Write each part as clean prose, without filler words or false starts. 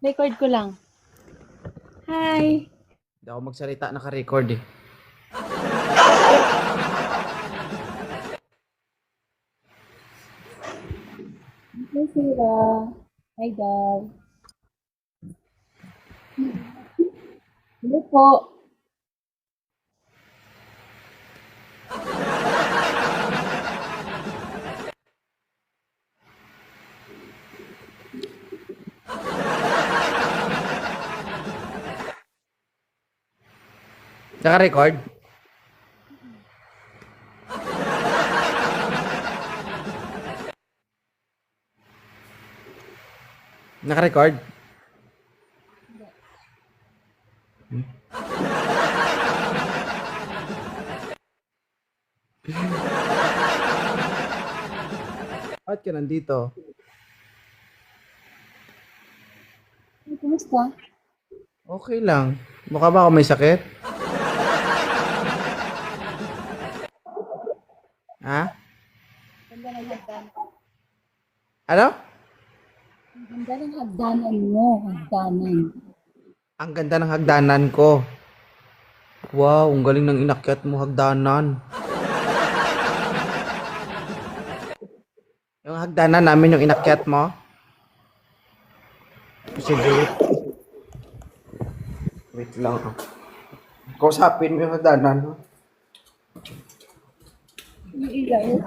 Record ko lang. Hi! Hindi ako magsalita, naka-record eh. Hi, Sarah. Hi, Dad. Hello po. Naka-record? Naka-record? Ba't ka nandito? Hey, kumusta? Okay lang. Mukha ba ako may sakit? Ha? Ganda ng hagdan. Ano? Ganda ng hagdanan mo. Hagdanan. Ang ganda ng hagdanan ko. Wow, ang galing ng inakyat mo hagdanan. Yung hagdanan namin yung inakyat mo? Sige, wait lang. Kausapin mo yung hagdanan. Yung ilaw.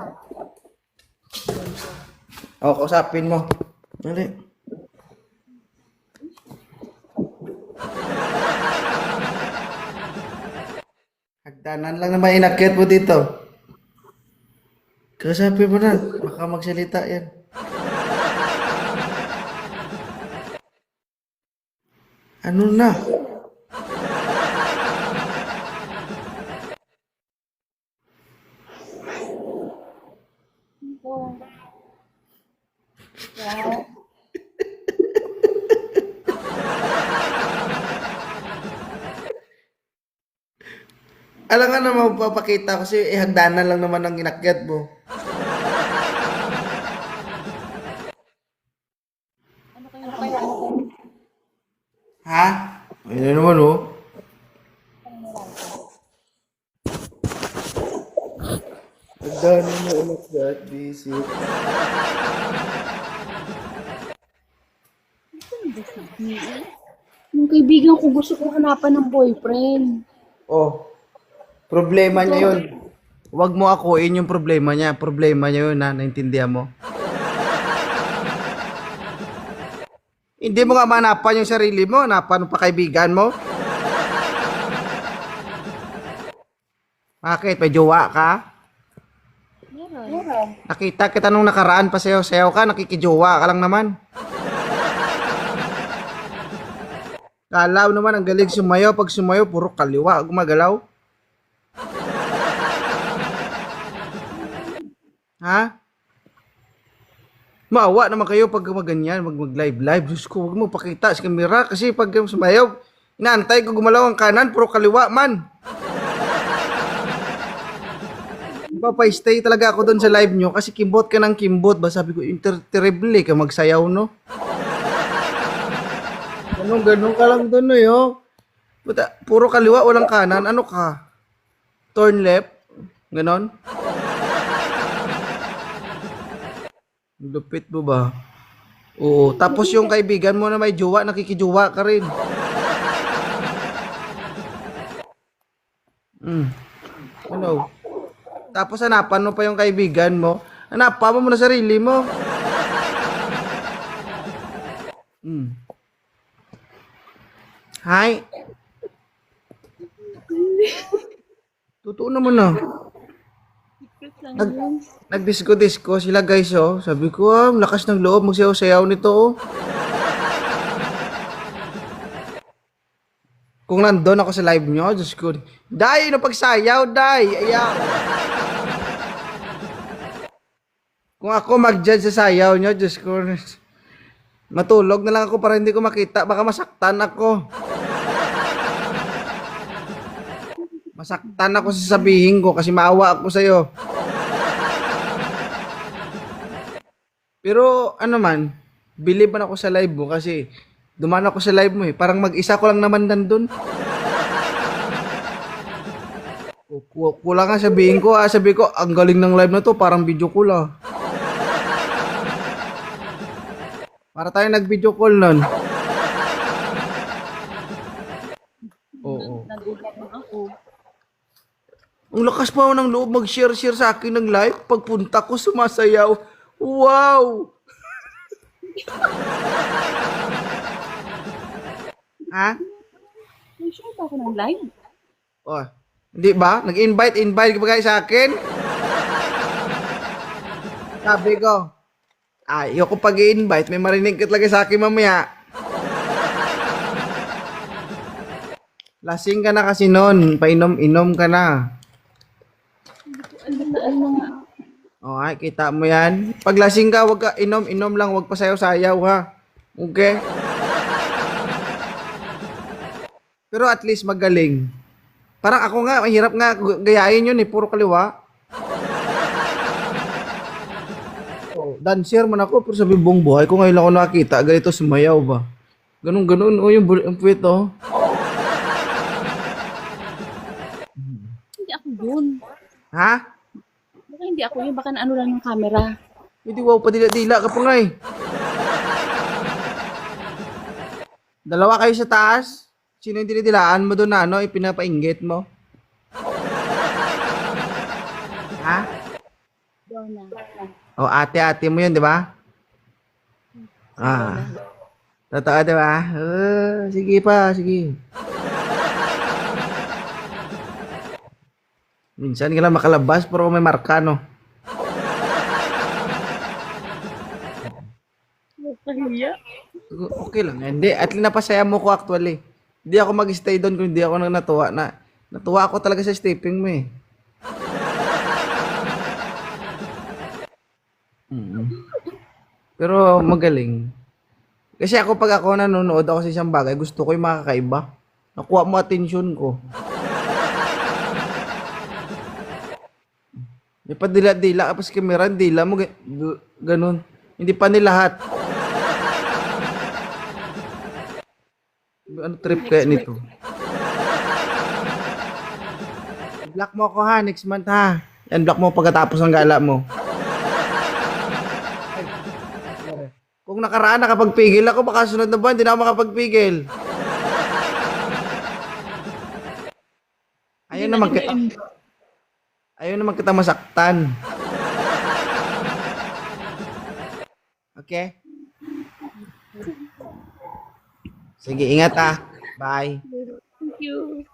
Oo, kausapin mo. Dali. Hagdanan lang naman inakyat mo dito. Kausapin mo na. Baka magsalita yan. Ano na? Ito. Wow. Alam nga naman magpapakita kasi hagdanan lang naman ang inakyat mo. Ano kayo? Ha? Ayun na naman oh. Hagdanan mo inakyat, busy. Yung kaibigan ko gusto kong hanapan ng boyfriend. Oh, problema niya yun. Huwag mo akuin yung problema niya. Problema niya yun, ha? Naintindihan mo? Hindi mo nga manapan yung sarili mo. Hanapan mo pa kaibigan mo. Bakit? May jowa ka? Meron. Nakita kita nung nakaraan pa sayaw-sayaw ka. Nakikijowa ka lang naman. Kalaw naman ang galing sumayaw. Pag sumayaw, puro kaliwa. Gumagalaw. Ha? Maawa naman kayo pag maganyan, mag-live-live. Diyos ko, huwag mo pakita sa camera kasi pag sumayaw, inaantay ko gumalaw ang kanan, puro kaliwa man. Papay-stay talaga ako doon sa live nyo kasi kimbot ka ng kimbot. Ba sabi ko, terrible ka magsayaw, no? Ganun ka lang doon, no, yo. Puro kaliwa, walang kanan. Ano ka? Turn left? Ganon? Lupit mo ba? Oo. Tapos yung kaibigan mo na may jowa, nakikijowa ka rin. Ano? Tapos hanapan mo pa yung kaibigan mo. Hanapan mo na sarili mo. Hi. Totoo naman na. Nagdisko-disco sila guys oh. Sabi ko lakas ng loob magsayaw-sayaw nito oh. Kung nandun ako sa live nyo, Diyos ko. Day, napagsayaw, day. Ayaw. Kung ako mag-judge sa sayaw nyo, Diyos ko. Matulog na lang ako para hindi ko makita. Baka masaktan ako. Masaktan ako sa sabihin ko kasi maawa ako sa'yo. Pero ano man, believe man ako sa live mo kasi Dumaan ako sa live mo eh. Parang mag-isa ko lang naman nandun. Kulang nga sabihin ko, sabi ko, ang galing ng live na to, parang video call ah. Para tayo nag-video call nun. Oo. Nagulat na ako. Ang lakas pa ng loob mag-share sa akin ng live. Pagpunta ko, sumasayaw. Wow! Ha? May share ba ako ng live? Oh, hindi ba? Invite ka ba kayo sa akin? Sabi ko, ayoko pag-i-invite. May marinig ka talaga sa akin mamaya. Lasing ka na kasi nun. Painom-inom ka na. Ano nga? Okay, kita mo yan. Pag lasing ka, wag ka inom-inom lang. Wag pa sayaw-sayaw ha. Okay? Pero at least magaling. Parang ako nga, mahirap nga gayahin yun eh. Puro kaliwa. Oh, dancer man ako, pero sabi buong buhay ko ngayon lang ako nakakita. Ganito sumayaw ba? Ganun. Oh, yung puwet oh. Hindi ako yun. Ha? Baka hindi ako yun. Baka ano lang ng camera. Hindi wow, padila-dila ka pa nga eh. Dalawa kayo sa taas. Sino yung dinidilaan mo doon na ano, ipinapainggit mo? Ha? Donna. O ate-ate mo yun, di ba? Ah. Totoo, di ba? Sige pa, sige. Minsan ka lang makalabas, pero may marka, no? Pahiya. Okay lang. Hindi, at least napasaya mo ko actually. Hindi ako mag-stay doon kung hindi ako nang natuwa na. Natuwa ako talaga sa stepping mo eh. Pero magaling. Kasi ako pag ako nanonood ako sa isang bagay, gusto ko yung makakaiba. Nakuha mo atensyon ko. May padila-dila kapag kamera, dila mo ganun. Hindi pa ni lahat. Ano trip kaya nito? I-block mo ako ha, next month ha. Unblock mo pagkatapos ng gala mo. Kung nakaraan nakapagpigil ako, baka sunod na buwan, hindi na ako makapagpigil. Ayaw naman kita masaktan. Okay? Sige, ingat ha. Bye. Thank you.